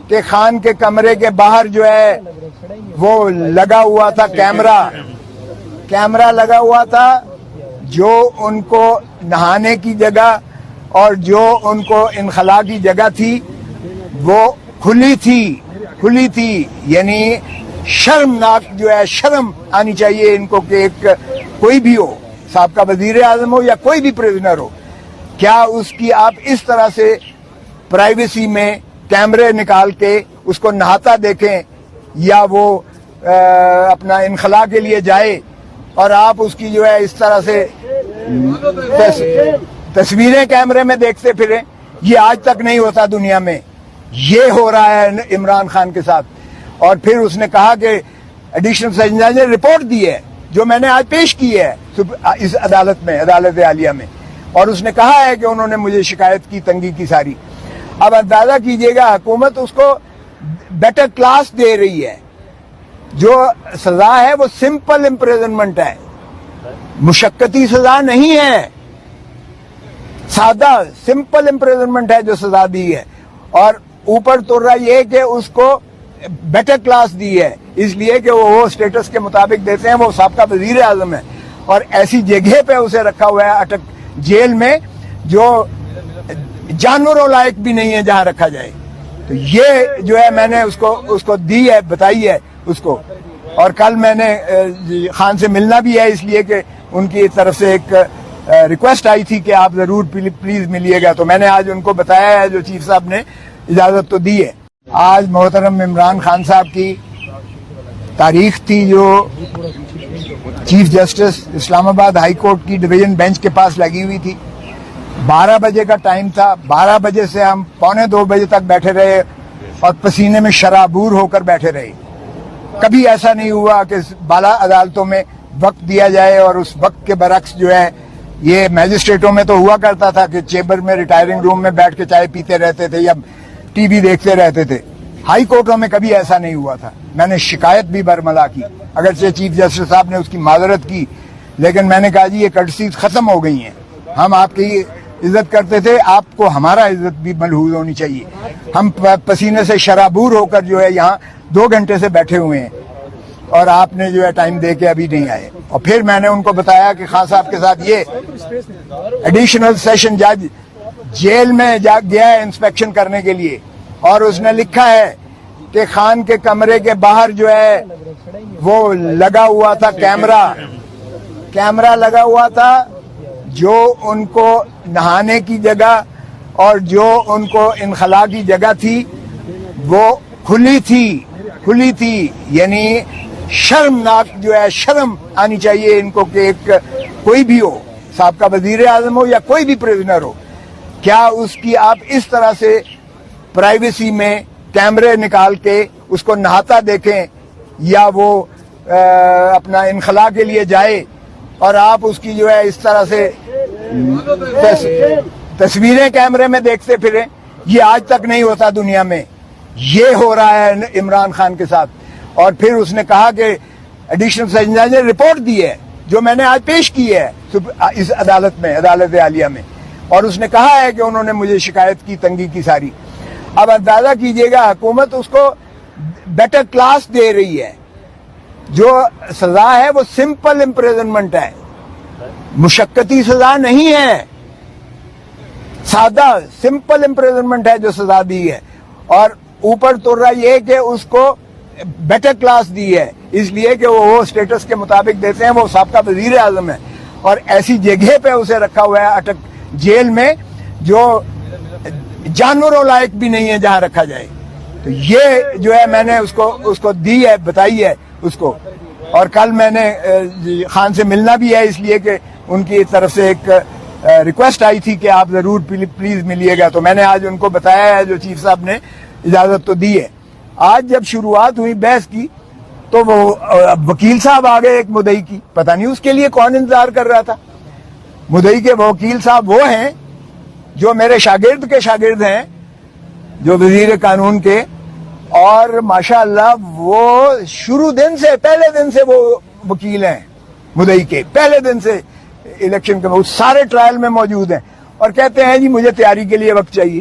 کہ خان کے کمرے کے باہر جو ہے وہ لگا ہوا تھا کیمرہ لگا ہوا تھا، جو ان کو نہانے کی جگہ اور جو ان کو انخلا کی جگہ تھی وہ کھلی تھی. یعنی شرمناک جو ہے، شرم آنی چاہیے ان کو کہ ایک کوئی بھی ہو، سابقہ وزیر اعظم ہو یا کوئی بھی پریزنر ہو، کیا اس کی آپ اس طرح سے پرائیویسی میں کیمرے نکال کے اس کو نہاتا دیکھیں، یا وہ اپنا انخلا کے لیے جائے اور آپ اس کی جو ہے اس طرح سے تصویریں کیمرے میں دیکھتے پھریں. یہ آج تک نہیں ہوتا دنیا میں، یہ ہو رہا ہے عمران خان کے ساتھ. اور پھر اس نے کہا کہ ایڈیشنل سیشن جج نے رپورٹ دی ہے جو میں نے آج پیش کی ہے اس عدالت میں، عدالت عالیہ میں، اور اس نے کہا ہے کہ انہوں نے مجھے شکایت کی، تنگی کی ساری. اب اندازہ کیجئے گا حکومت اس کو بیٹر کلاس دے رہی ہے. جو سزا ہے وہ سمپل امپریزنمنٹ ہے، مشقتی سزا نہیں ہے، سادہ سمپل امپریزنمنٹ ہے جو سزا دی ہے. اور اوپر تو رہا یہ کہ اس کو بیٹر کلاس دی ہے، اس لیے کہ وہ سٹیٹس کے مطابق دیتے ہیں. وہ سابقہ وزیر اعظم ہے اور ایسی جگہ پہ اسے رکھا ہوا ہے اٹک جیل میں جو جانوروں لائق بھی نہیں ہے جہاں رکھا جائے. تو یہ جو ہے میں نے اس کو دی ہے، بتائی ہے اس کو. اور کل میں نے خان سے ملنا بھی ہے، اس لیے کہ ان کی طرف سے ایک ریکویسٹ آئی تھی کہ آپ ضرور پلیز ملیے گا. تو میں نے آج ان کو بتایا ہے، جو چیف صاحب نے اجازت تو دی ہے. آج محترم عمران خان صاحب کی تاریخ تھی جو چیف جسٹس اسلام آباد ہائی کورٹ کی ڈویژن بینچ کے پاس لگی ہوئی تھی. 12 بجے کا ٹائم تھا. 12 بجے سے ہم 1:45 بجے تک بیٹھے رہے اور پسینے میں شرابور ہو کر بیٹھے رہے. کبھی ایسا نہیں ہوا کہ بالا عدالتوں میں وقت دیا جائے، اور اس وقت کے برعکس جو ہے یہ میجسٹریٹوں میں تو ہوا کرتا تھا کہ چیمبر میں ریٹائرنگ روم میں بیٹھ کے چائے پیتے رہتے تھے یا ٹی وی دیکھتے رہتے تھے. ہائی کورٹوں میں کبھی ایسا نہیں ہوا تھا. میں نے شکایت بھی برملا کی، اگرچہ چیف جسٹس صاحب نے اس کی معذرت کی، لیکن میں نے کہا جی یہ کٹسیز ختم ہو گئی ہیں. ہم آپ کی عزت کرتے تھے، آپ کو ہمارا عزت بھی ملحوظ ہونی چاہیے. ہم پسینے سے شرابور ہو کر جو ہے یہاں 2 گھنٹے سے بیٹھے ہوئے ہیں، اور آپ نے جو ہے ٹائم دے کے ابھی نہیں آئے. اور پھر میں نے ان کو بتایا کہ خان صاحب کے ساتھ یہ ایڈیشنل سیشن جج جیل میں گیا ہے انسپیکشن کرنے کے لیے، اور اس نے لکھا ہے کہ خان کے کمرے کے باہر جو ہے وہ لگا ہوا تھا کیمرہ لگا ہوا تھا، جو ان کو نہانے کی جگہ اور جو ان کو انخلا کی جگہ تھی وہ کھلی تھی. یعنی شرمناک جو ہے، شرم آنی چاہیے ان کو کہ ایک کوئی بھی ہو، سابقہ وزیر اعظم ہو یا کوئی بھی پریزنر ہو، کیا اس کی آپ اس طرح سے پرائیویسی میں کیمرے نکال کے اس کو نہاتا دیکھیں، یا وہ اپنا انخلا کے لیے جائے اور آپ اس کی جو ہے اس طرح سے تصویریں کیمرے میں دیکھتے پھریں. یہ آج تک نہیں ہوتا دنیا میں، یہ ہو رہا ہے عمران خان کے ساتھ. اور پھر اس نے کہا کہ ایڈیشنل سیشن جج نے رپورٹ دی ہے جو میں نے آج پیش کی ہے اس عدالت میں، عدالت عالیہ میں، اور اس نے کہا ہے کہ انہوں نے مجھے شکایت کی، تنگی کی ساری. اب اندازہ کیجئے گا حکومت اس کو بیٹر کلاس دے رہی ہے. جو سزا ہے وہ سمپل امپریزنمنٹ ہے، مشقتی سزا نہیں ہے، سادہ سمپل امپریزنمنٹ ہے جو سزا دی ہے. اور اوپر تو رہا یہ کہ اس کو بیٹر کلاس دی ہے، اس لیے کہ وہ سٹیٹس کے مطابق دیتے ہیں. وہ سابقہ وزیر اعظم ہے اور ایسی جگہ پہ اسے رکھا ہوا ہے اٹک جیل میں جو جانوروں لائق بھی نہیں ہے جہاں رکھا جائے. تو یہ جو ہے میں نے اس کو دی ہے، بتائی ہے اس کو. اور کل میں نے خان سے ملنا بھی ہے، اس لیے کہ ان کی طرف سے ایک ریکویسٹ آئی تھی کہ آپ ضرور پلیز ملیے گا. تو میں نے آج ان کو بتایا ہے، جو چیف صاحب نے اجازت تو دی ہے. آج جب شروعات ہوئی بحث کی تو وہ وکیل صاحب آ گئے ایک مدعی کی، پتہ نہیں اس کے لیے کون انتظار کر رہا تھا. مدعی کے وکیل صاحب وہ ہیں جو میرے شاگرد کے شاگرد ہیں، جو وزیر قانون کے، اور ماشاءاللہ وہ شروع دن سے، پہلے دن سے وہ وکیل ہیں مدعی کے، پہلے دن سے الیکشن کے سارے ٹرائل میں موجود ہیں، اور کہتے ہیں جی مجھے تیاری کے لیے وقت چاہیے.